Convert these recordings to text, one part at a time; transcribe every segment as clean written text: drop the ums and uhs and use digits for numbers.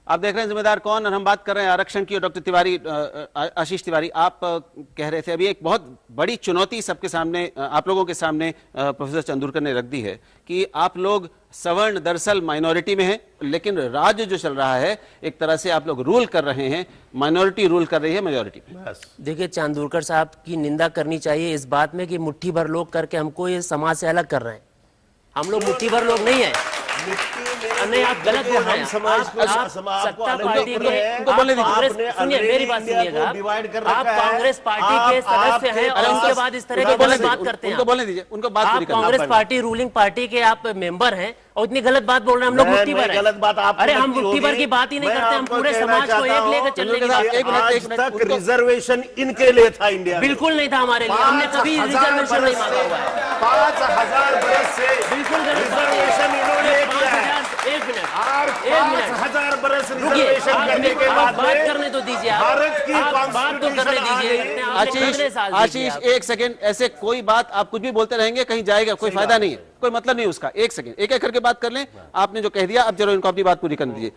आप देख रहे हैं जिम्मेदार कौन, और हम बात कर रहे हैं आरक्षण की। और डॉक्टर तिवारी, आशीष तिवारी, आप कह रहे थे अभी एक बहुत बड़ी चुनौती सबके सामने, आप लोगों के सामने प्रोफेसर चंदूरकर ने रख दी है कि आप लोग सवर्ण दरअसल माइनॉरिटी में हैं, लेकिन राज्य जो चल रहा है एक तरह से आप लोग रूल कर रहे हैं, माइनॉरिटी रूल कर रही है मेजॉरिटी में। देखिए, चांदूरकर साहब की निंदा करनी चाहिए इस बात में कि मुट्ठी भर लोग करके हमको ये समाज से अलग कर रहे हैं। हम लोग मुट्ठी भर लोग नहीं है। नहीं, आप गलत बोल रहे हैं। सत्ता पार्टी के, सुनिए मेरी बात सुनिएगा, आप कांग्रेस पार्टी के सदस्य हैं और उनके बाद इस तरह की गलत बात करते हैं। उनको बोलने दीजिए, उनको बात आप कांग्रेस पार्टी रूलिंग पार्टी के आप मेंबर हैं और इतनी गलत बात बोल रहे हैं। हम लोग मुट्ठी भर है। गलत बात आप, अरे हम मुट्ठी भर की बात ही नहीं करते, हम पूरे समाज को एक लेकर चलने की बात। तक रिजर्वेशन इनके लिए था इंडिया, बिल्कुल नहीं था हमारे लिए। हमने कभी रिजर्वेशन नहीं मांगा हुआ है। 5000 बरस से बिल्कुल रिजर्वेशन इन्होंने किया है। एक मिनट, और 5000 बरस रिजर्वेशन करने के बाद बात करने तो दीजिए, भारत की बात तो करने दीजिए। आशीष एक सेकंड, ऐसे कोई बात आप कुछ भी बोलते रहेंगे कहीं जाएगा, कोई फायदा नहीं है, कोई मतलब नहीं उसका। एक सेकंड, एक एक करके बात कर लें। आपने जो कह दिया, अब जरूर इनको अपनी बात पूरी करने दीजिए।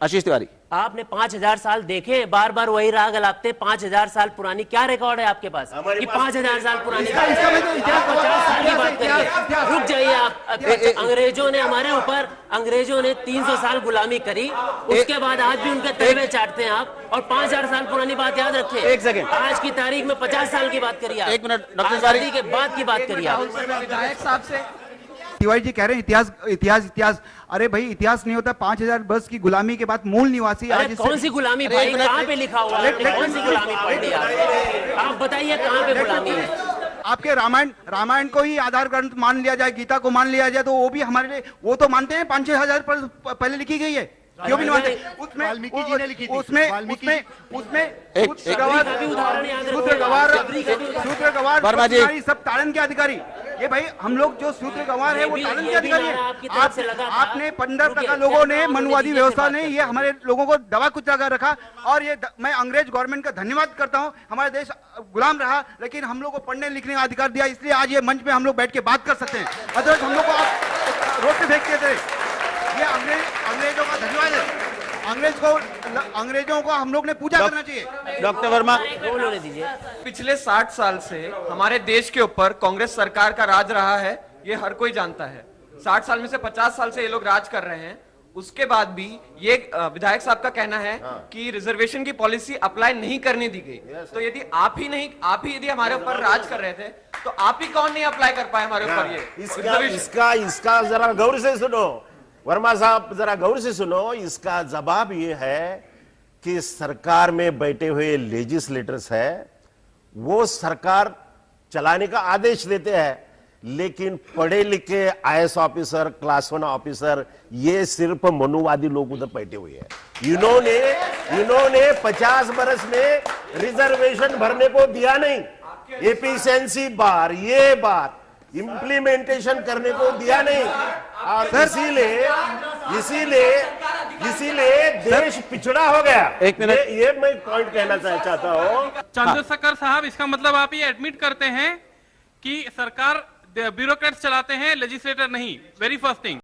आशीष तिवारी, आपने 5000 साल देखे, बार बार वही राग अलापते। 5000 साल पुरानी क्या रिकॉर्ड है आपके पास कि 5000 साल पुरानी बात? 50 साल की बात करिए, रुक जाइए आप। अंग्रेजों ने हमारे ऊपर, अंग्रेजों ने 300 साल गुलामी करी, उसके बाद आज भी उनके तलवे चाटते हैं आप, और 5000 साल पुरानी बात याद रखें। एक सेकंड, आज की तारीख में 50 साल की बात करिए आप। एक मिनट, डॉक्टर तिवारी के बाद की बात करिए आप। विधायक साहब से तिवारी जी कह रहे हैं इतिहास इतिहास इतिहास। अरे भाई, इतिहास नहीं होता। 5000 वर्ष की गुलामी के बाद मूल निवासी आज कौन सी गुलामी भाई, कहाँ पे लिखा हुआ है? कौन सी गुलामी पढ़ ली आप बताइए, कहाँ पे गुलामी है? आपके रामायण को ही आधार ग्रंथ मान लिया जाए, गीता को मान लिया जाए, तो वो भी हमारे लिए, वो तो मानते हैं 5-6 हजार पहले लिखी गई है। क्यों भी नहीं मानते? वाल्मीकि जी ने लिखी थी। सूत्रगवार सब ताड़न के अधिकारी। ये भाई, हम लोग जो सूत्र गंवार है वो ताड़न के अधिकारी है। आपने 15% लोगों ने, मनुवादी व्यवस्था ने ये हमारे लोगों को दबा कुचला कर रखा। और ये मैं अंग्रेज गवर्नमेंट का धन्यवाद करता हूँ। हमारा देश गुलाम रहा, लेकिन हम लोग को पढ़ने लिखने का अधिकार दिया, इसलिए आज ये मंच पे हम लोग बैठ के बात कर सकते हैं। अदरवाइज हम लोग को आप रोड पे फेंकते थे। ये अंग्रेजों का धन्यवाद है। अंग्रेजों को हम लोग ने पूजा करना चाहिए। डॉक्टर वर्मा, बोलने दीजिए। पिछले 60 साल से हमारे देश के ऊपर कांग्रेस सरकार का राज रहा है, ये हर कोई जानता है। 60 साल में से 50 साल से ये लोग राज कर रहे हैं। उसके बाद भी ये विधायक साहब का कहना है कि रिजर्वेशन की पॉलिसी अप्लाई नहीं करने दी गई। तो यदि आप ही यदि हमारे ऊपर राज कर रहे थे, तो आप ही कौन नहीं अप्लाई कर पाए हमारे ऊपर ये? इसका जरा गौर से सुनो वर्मा साहब, जरा गौर से सुनो। इसका जवाब ये है कि सरकार में बैठे हुए लेजिस्लेटर्स है, वो सरकार चलाने का आदेश देते हैं, लेकिन पढ़े लिखे आईएएस ऑफिसर, क्लास 1 ऑफिसर, ये सिर्फ मनुवादी लोग उधर बैठे हुए हैं। इन्होंने 50 बरस में रिजर्वेशन भरने को दिया नहीं। एफिशिएंसी बार, ये बात इंप्लीमेंटेशन करने को दिया नहीं, और इसीलिए देश पिछड़ा हो गया। एक मिनट, ये मैं पॉइंट कहना चाहता हूँ। चंद्रशेखर साहब, इसका मतलब आप ये एडमिट करते हैं कि सरकार ब्यूरोक्रेट्स चलाते हैं, लेजिस्लेटर नहीं। Very first thing.